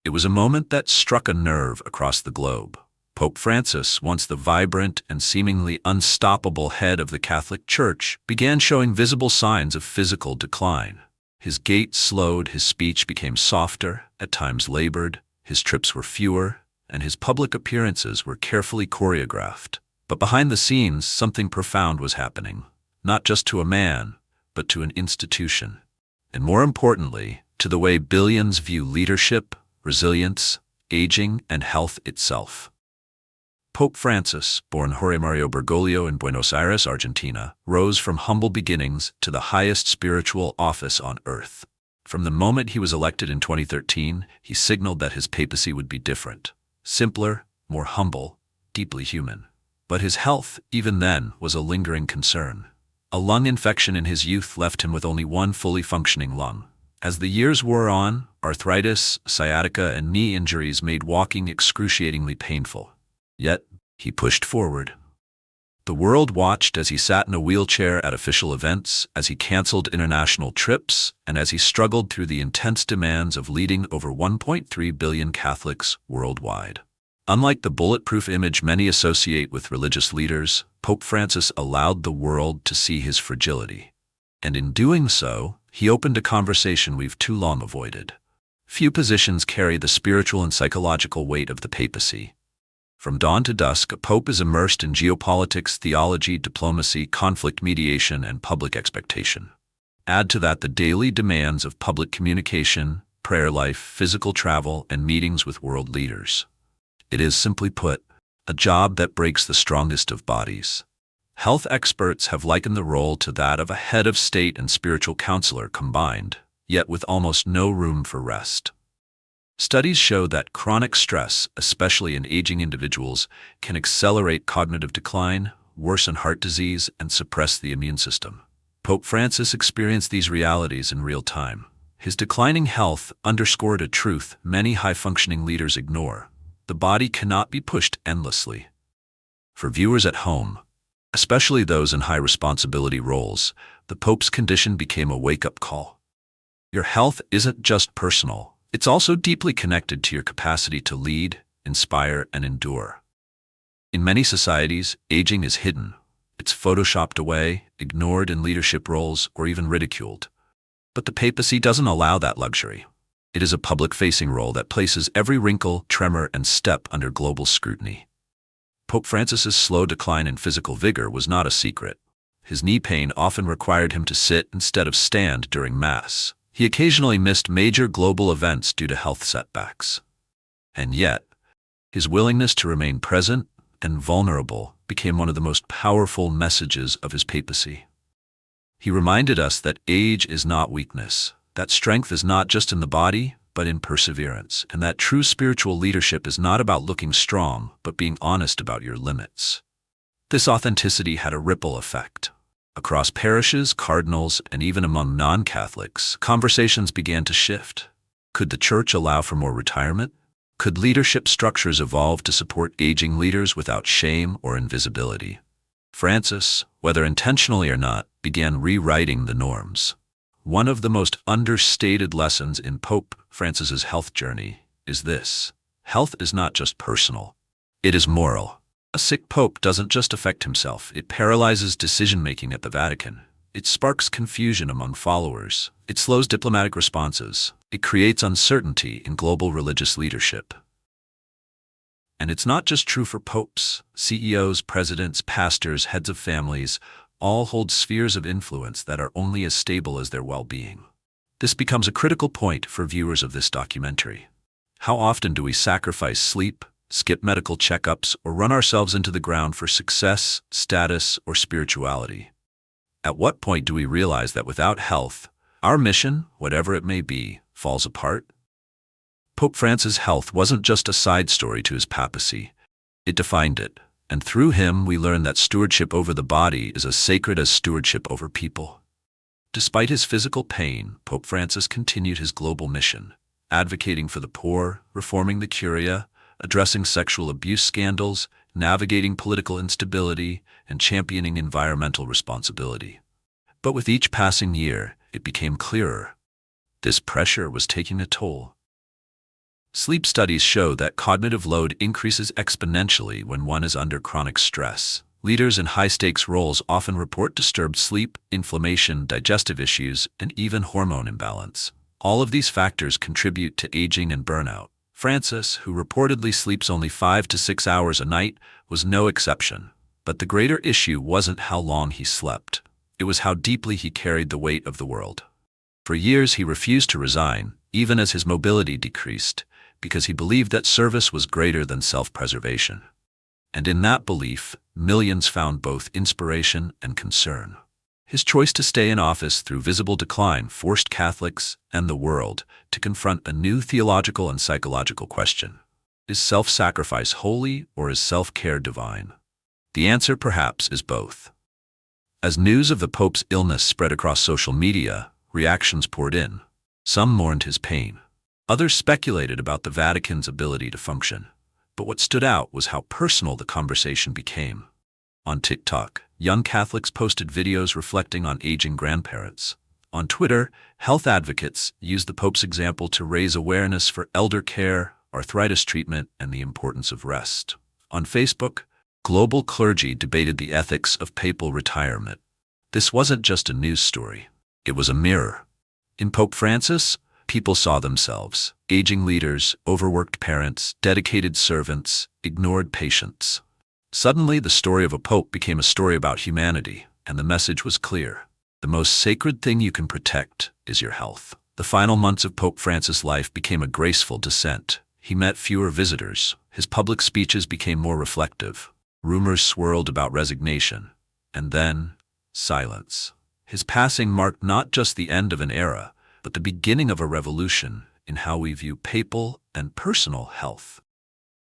It was a moment that struck a nerve across the globe. Pope Francis, once the vibrant and seemingly unstoppable head of the Catholic Church, began showing visible signs of physical decline. His gait slowed, his speech became softer, at times labored, his trips were fewer, and his public appearances were carefully choreographed. But behind the scenes, something profound was happening, not just to a man, but to an institution. And more importantly, to the way billions view leadership, resilience, aging, and health itself. Pope Francis, born Jorge Mario Bergoglio in Buenos Aires, Argentina, rose from humble beginnings to the highest spiritual office on earth. From the moment he was elected in 2013, he signaled that his papacy would be different, simpler, more humble, deeply human. But his health, even then, was a lingering concern. A lung infection in his youth left him with only one fully functioning lung. As the years wore on, arthritis, sciatica, and knee injuries made walking excruciatingly painful. Yet, he pushed forward. The world watched as he sat in a wheelchair at official events, as he canceled international trips, and as he struggled through the intense demands of leading over 1.3 billion Catholics worldwide. Unlike the bulletproof image many associate with religious leaders, Pope Francis allowed the world to see his fragility. And in doing so, he opened a conversation we've too long avoided. Few positions carry the spiritual and psychological weight of the papacy. From dawn to dusk, a pope is immersed in geopolitics, theology, diplomacy, conflict mediation, and public expectation. Add to that the daily demands of public communication, prayer life, physical travel, and meetings with world leaders. It is, simply put, a job that breaks the strongest of bodies. Health experts have likened the role to that of a head of state and spiritual counselor combined, yet with almost no room for rest. Studies show that chronic stress, especially in aging individuals, can accelerate cognitive decline, worsen heart disease, and suppress the immune system. Pope Francis experienced these realities in real time. His declining health underscored a truth many high-functioning leaders ignore. The body cannot be pushed endlessly. For viewers at home, especially those in high-responsibility roles, the Pope's condition became a wake-up call. Your health isn't just personal. It's also deeply connected to your capacity to lead, inspire, and endure. In many societies, aging is hidden. It's photoshopped away, ignored in leadership roles, or even ridiculed. But the papacy doesn't allow that luxury. It is a public-facing role that places every wrinkle, tremor, and step under global scrutiny. Pope Francis's slow decline in physical vigor was not a secret. His knee pain often required him to sit instead of stand during Mass. He occasionally missed major global events due to health setbacks. And yet, his willingness to remain present and vulnerable became one of the most powerful messages of his papacy. He reminded us that age is not weakness, that strength is not just in the body, but in perseverance, and that true spiritual leadership is not about looking strong, but being honest about your limits. This authenticity had a ripple effect. Across parishes, cardinals, and even among non-Catholics, conversations began to shift. Could the Church allow for more retirement? Could leadership structures evolve to support aging leaders without shame or invisibility? Francis, whether intentionally or not, began rewriting the norms. One of the most understated lessons in Pope Francis's health journey is this: health is not just personal, it is moral. A sick pope doesn't just affect himself, it paralyzes decision-making at the Vatican. It sparks confusion among followers. It slows diplomatic responses. It creates uncertainty in global religious leadership. And it's not just true for popes. CEOs, presidents, pastors, heads of families all hold spheres of influence that are only as stable as their well-being. This becomes a critical point for viewers of this documentary. How often do we sacrifice sleep, skip medical checkups, or run ourselves into the ground for success, status, or spirituality? At what point do we realize that without health, our mission, whatever it may be, falls apart? Pope Francis' health wasn't just a side story to his papacy. It defined it, and through him we learn that stewardship over the body is as sacred as stewardship over people. Despite his physical pain, Pope Francis continued his global mission, advocating for the poor, reforming the Curia, addressing sexual abuse scandals, navigating political instability, and championing environmental responsibility. But with each passing year, it became clearer. This pressure was taking a toll. Sleep studies show that cognitive load increases exponentially when one is under chronic stress. Leaders in high-stakes roles often report disturbed sleep, inflammation, digestive issues, and even hormone imbalance. All of these factors contribute to aging and burnout. Francis, who reportedly sleeps only 5 to 6 hours a night, was no exception. But the greater issue wasn't how long he slept. It was how deeply he carried the weight of the world. For years he refused to resign, even as his mobility decreased, because he believed that service was greater than self-preservation. And in that belief, millions found both inspiration and concern. His choice to stay in office through visible decline forced Catholics and the world to confront a new theological and psychological question. Is self-sacrifice holy or is self-care divine? The answer, perhaps, is both. As news of the Pope's illness spread across social media, reactions poured in. Some mourned his pain. Others speculated about the Vatican's ability to function. But what stood out was how personal the conversation became. On TikTok, young Catholics posted videos reflecting on aging grandparents. On Twitter, health advocates used the Pope's example to raise awareness for elder care, arthritis treatment, and the importance of rest. On Facebook, global clergy debated the ethics of papal retirement. This wasn't just a news story. It was a mirror. In Pope Francis, people saw themselves: aging leaders, overworked parents, dedicated servants, ignored patients. Suddenly, the story of a pope became a story about humanity, and the message was clear. The most sacred thing you can protect is your health. The final months of Pope Francis' life became a graceful descent. He met fewer visitors. His public speeches became more reflective. Rumors swirled about resignation. And then, silence. His passing marked not just the end of an era, but the beginning of a revolution in how we view papal and personal health.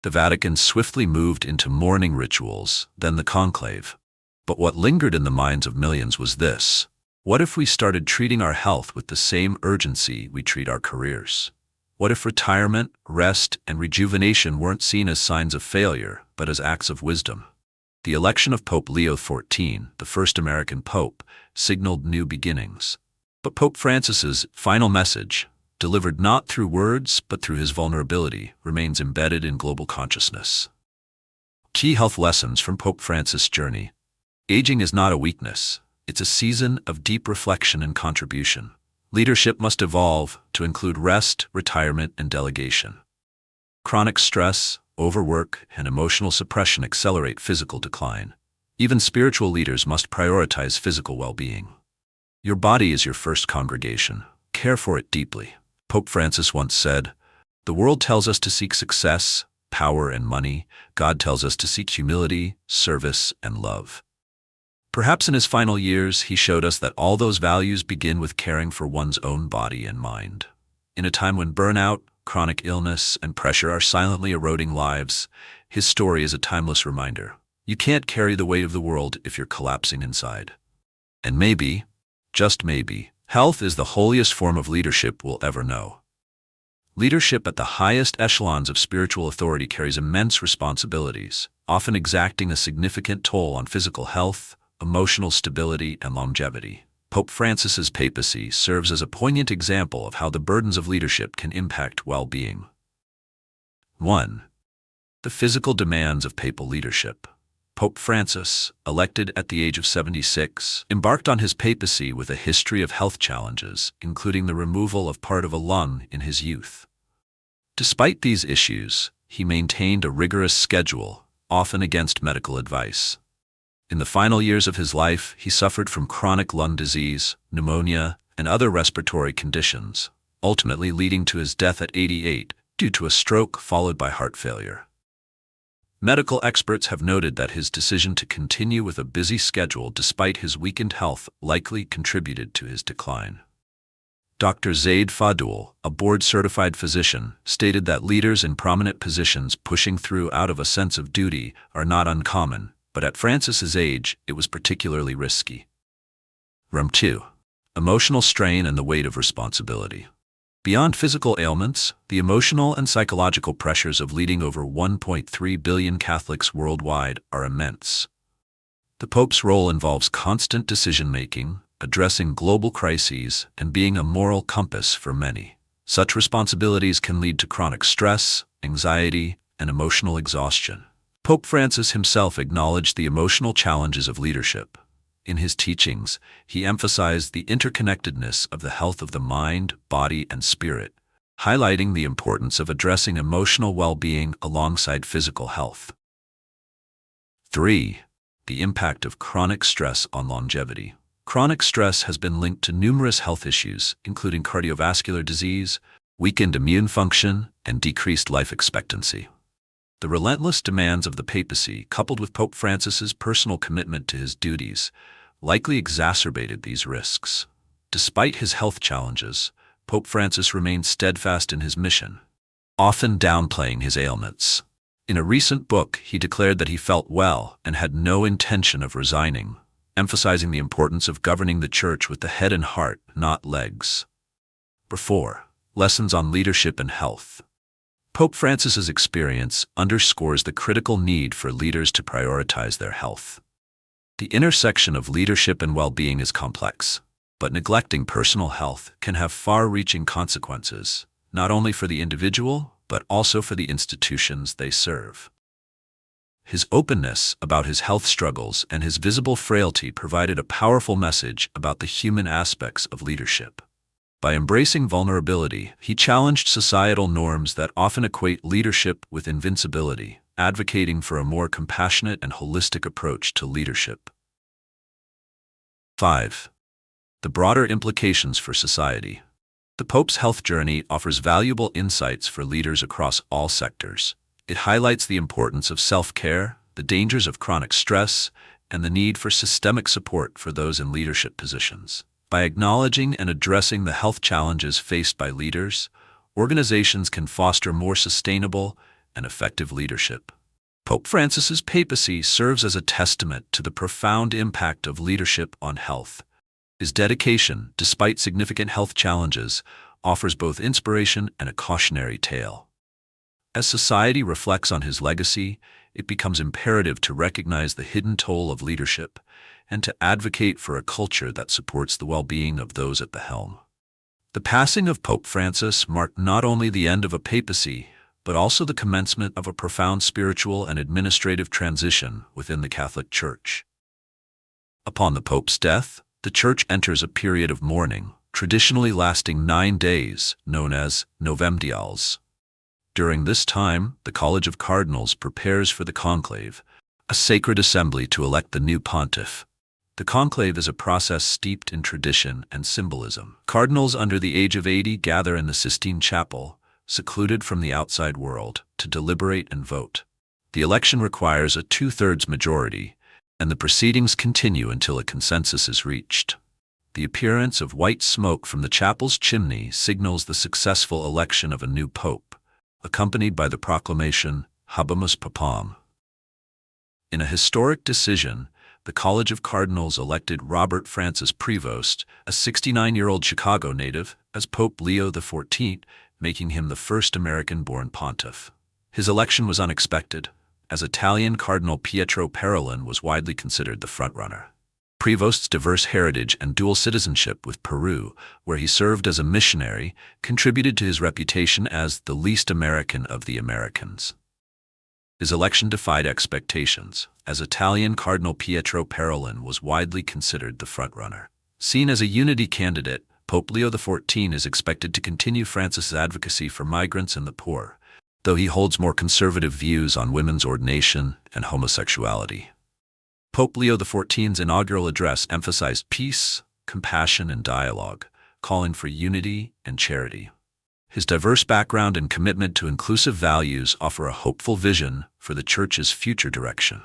The Vatican swiftly moved into mourning rituals, then the conclave. But what lingered in the minds of millions was this: what if we started treating our health with the same urgency we treat our careers? What if retirement, rest, and rejuvenation weren't seen as signs of failure, but as acts of wisdom? The election of Pope Leo XIV, the first American pope, signaled new beginnings. But Pope Francis's final message, delivered not through words but through his vulnerability, remains embedded in global consciousness. Key health lessons from Pope Francis' journey. Aging is not a weakness. It's a season of deep reflection and contribution. Leadership must evolve to include rest, retirement, and delegation. Chronic stress, overwork, and emotional suppression accelerate physical decline. Even spiritual leaders must prioritize physical well-being. Your body is your first congregation. Care for it deeply. Pope Francis once said, "The world tells us to seek success, power, and money. God tells us to seek humility, service, and love." Perhaps in his final years, he showed us that all those values begin with caring for one's own body and mind. In a time when burnout, chronic illness, and pressure are silently eroding lives, his story is a timeless reminder. You can't carry the weight of the world if you're collapsing inside. And maybe, just maybe, health is the holiest form of leadership we'll ever know. Leadership at the highest echelons of spiritual authority carries immense responsibilities, often exacting a significant toll on physical health, emotional stability, and longevity. Pope Francis's papacy serves as a poignant example of how the burdens of leadership can impact well-being. 1. The physical demands of papal leadership. Pope Francis, elected at the age of 76, embarked on his papacy with a history of health challenges, including the removal of part of a lung in his youth. Despite these issues, he maintained a rigorous schedule, often against medical advice. In the final years of his life, he suffered from chronic lung disease, pneumonia, and other respiratory conditions, ultimately leading to his death at 88 due to a stroke followed by heart failure. Medical experts have noted that his decision to continue with a busy schedule despite his weakened health likely contributed to his decline. Dr. Zaid Fadul, a board-certified physician, stated that leaders in prominent positions pushing through out of a sense of duty are not uncommon, but at Francis's age, it was particularly risky. 2. Emotional strain and the weight of responsibility. Beyond physical ailments, the emotional and psychological pressures of leading over 1.3 billion Catholics worldwide are immense. The Pope's role involves constant decision-making, addressing global crises, and being a moral compass for many. Such responsibilities can lead to chronic stress, anxiety, and emotional exhaustion. Pope Francis himself acknowledged the emotional challenges of leadership. In his teachings, he emphasized the interconnectedness of the health of the mind, body, and spirit, highlighting the importance of addressing emotional well-being alongside physical health. 3. The impact of chronic stress on longevity. Chronic stress has been linked to numerous health issues, including cardiovascular disease, weakened immune function, and decreased life expectancy. The relentless demands of the papacy, coupled with Pope Francis's personal commitment to his duties, likely exacerbated these risks. Despite his health challenges, Pope Francis remained steadfast in his mission, often downplaying his ailments. In a recent book, he declared that he felt well and had no intention of resigning, emphasizing the importance of governing the Church with the head and heart, not legs. 4. Lessons on leadership and health. Pope Francis's experience underscores the critical need for leaders to prioritize their health. The intersection of leadership and well-being is complex, but neglecting personal health can have far-reaching consequences, not only for the individual, but also for the institutions they serve. His openness about his health struggles and his visible frailty provided a powerful message about the human aspects of leadership. By embracing vulnerability, he challenged societal norms that often equate leadership with invincibility, advocating for a more compassionate and holistic approach to leadership. 5. The broader implications for society. The Pope's health journey offers valuable insights for leaders across all sectors. It highlights the importance of self-care, the dangers of chronic stress, and the need for systemic support for those in leadership positions. By acknowledging and addressing the health challenges faced by leaders, organizations can foster more sustainable and effective leadership. Pope Francis's papacy serves as a testament to the profound impact of leadership on health. His dedication, despite significant health challenges, offers both inspiration and a cautionary tale. As society reflects on his legacy, it becomes imperative to recognize the hidden toll of leadership and to advocate for a culture that supports the well-being of those at the helm. The passing of Pope Francis marked not only the end of a papacy, but also the commencement of a profound spiritual and administrative transition within the Catholic Church. Upon the Pope's death, the Church enters a period of mourning, traditionally lasting 9 days, known as Novemdials. During this time, the College of Cardinals prepares for the conclave, a sacred assembly to elect the new pontiff. The conclave is a process steeped in tradition and symbolism. Cardinals under the age of 80 gather in the Sistine Chapel, secluded from the outside world, to deliberate and vote. The election requires a 2/3 majority, and the proceedings continue until a consensus is reached. The appearance of white smoke from the chapel's chimney signals the successful election of a new pope, accompanied by the proclamation, Habemus Papam. In a historic decision, the College of Cardinals elected Robert Francis Prevost, a 69-year-old Chicago native, as Pope Leo XIV, making him the first American-born pontiff. His election was unexpected, as Italian Cardinal Pietro Parolin was widely considered the frontrunner. Prevost's diverse heritage and dual citizenship with Peru, where he served as a missionary, contributed to his reputation as the least American of the Americans. His election defied expectations, as Italian Cardinal Pietro Parolin was widely considered the frontrunner. Seen as a unity candidate, Pope Leo XIV is expected to continue Francis's advocacy for migrants and the poor, though he holds more conservative views on women's ordination and homosexuality. Pope Leo XIV's inaugural address emphasized peace, compassion, and dialogue, calling for unity and charity. His diverse background and commitment to inclusive values offer a hopeful vision for the Church's future direction.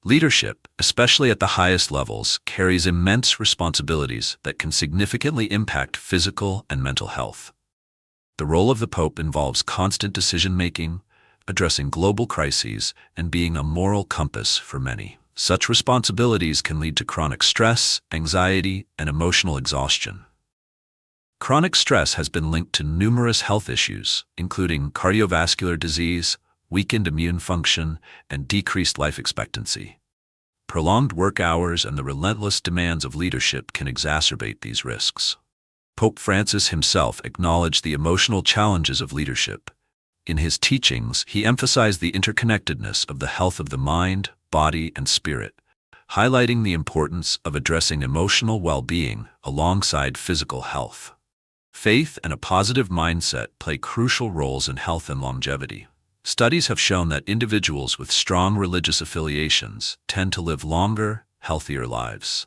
Leadership, especially at the highest levels, carries immense responsibilities that can significantly impact physical and mental health. The role of the Pope involves constant decision-making, addressing global crises, and being a moral compass for many. Such responsibilities can lead to chronic stress, anxiety, and emotional exhaustion. Chronic stress has been linked to numerous health issues, including cardiovascular disease, weakened immune function, and decreased life expectancy. Prolonged work hours and the relentless demands of leadership can exacerbate these risks. Pope Francis himself acknowledged the emotional challenges of leadership. In his teachings, he emphasized the interconnectedness of the health of the mind, body, and spirit, highlighting the importance of addressing emotional well-being alongside physical health. Faith and a positive mindset play crucial roles in health and longevity. Studies have shown that individuals with strong religious affiliations tend to live longer, healthier lives.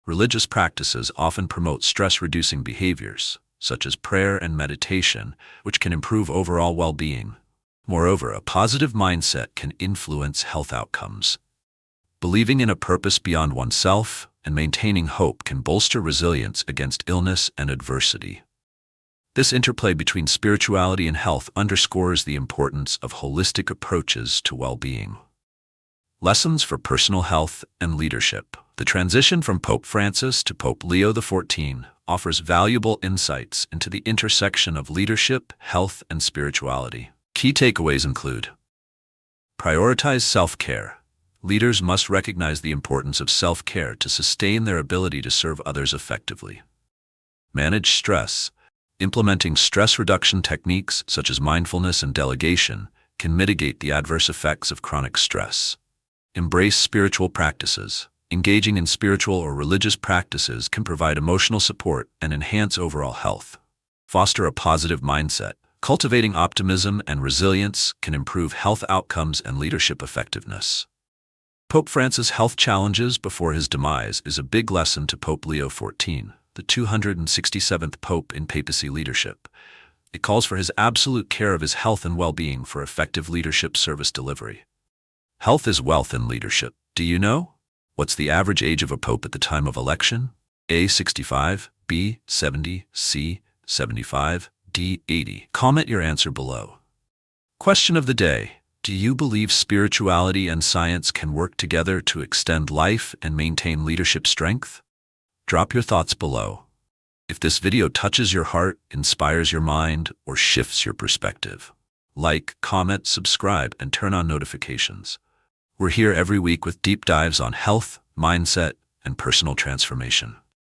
Religious practices often promote stress-reducing behaviors, such as prayer and meditation, which can improve overall well-being. Moreover, a positive mindset can influence health outcomes. Believing in a purpose beyond oneself and maintaining hope can bolster resilience against illness and adversity. This interplay between spirituality and health underscores the importance of holistic approaches to well-being. Lessons for personal health and leadership. The transition from Pope Francis to Pope Leo XIV offers valuable insights into the intersection of leadership, health, and spirituality. Key takeaways include: prioritize self-care. Leaders must recognize the importance of self-care to sustain their ability to serve others effectively. Manage stress. Implementing stress reduction techniques such as mindfulness and delegation can mitigate the adverse effects of chronic stress. Embrace spiritual practices. Engaging in spiritual or religious practices can provide emotional support and enhance overall health. Foster a positive mindset. Cultivating optimism and resilience can improve health outcomes and leadership effectiveness. Pope Francis' health challenges before his demise is a big lesson to Pope Leo XIV, the 267th Pope in papacy leadership. It calls for his absolute care of his health and well-being for effective leadership service delivery. Health is wealth in leadership. Do you know? What's the average age of a pope at the time of election? A. 65, B. 70, C. 75, D. 80. Comment your answer below. Question of the day: do you believe spirituality and science can work together to extend life and maintain leadership strength? Drop your thoughts below. If this video touches your heart, inspires your mind, or shifts your perspective, like, comment, subscribe, and turn on notifications. We're here every week with deep dives on health, mindset, and personal transformation.